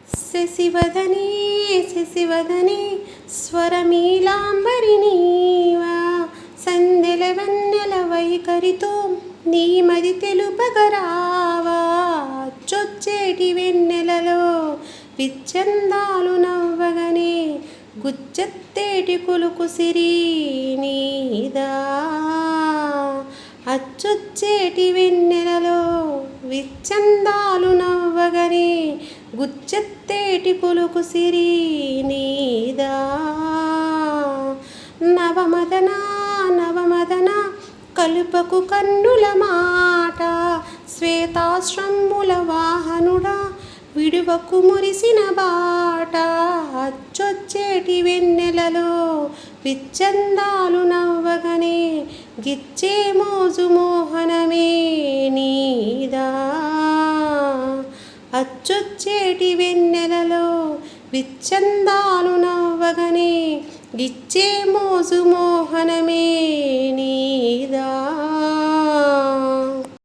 శశివదనే శశివదనే స్వరమీలాంబరి నీవా సందెల వెన్నెల వైఖరితో నీ మది తెలుపగరావా చొచ్చేటి వెన్నెలలో విచ్చందాలు నవ్వగనే గుచ్చెత్తేటి కులుకు సిరి నీదా అచ్చొచ్చేటి వెన్నెలలో విచ్చందాలు నవ్వగనే గుచ్చెత్తేటి కులుకు సిరి నీదా నవమదన నవమదన కలుపకు కన్నుల మాట శ్వేతాశ్రమ్ముల వాహనుడా విడువకు మురిసిన బాట అచ్చొచ్చేటి వెన్నెలలో విచ్చందాలు నవ్వగనే గిచ్చే మోజు మోహనమే నీదా అచ్చొచ్చేటి వెన్నెలలో విచ్చందాలు నవ్వగనే గిచ్చే మోజు మోహనమే నీ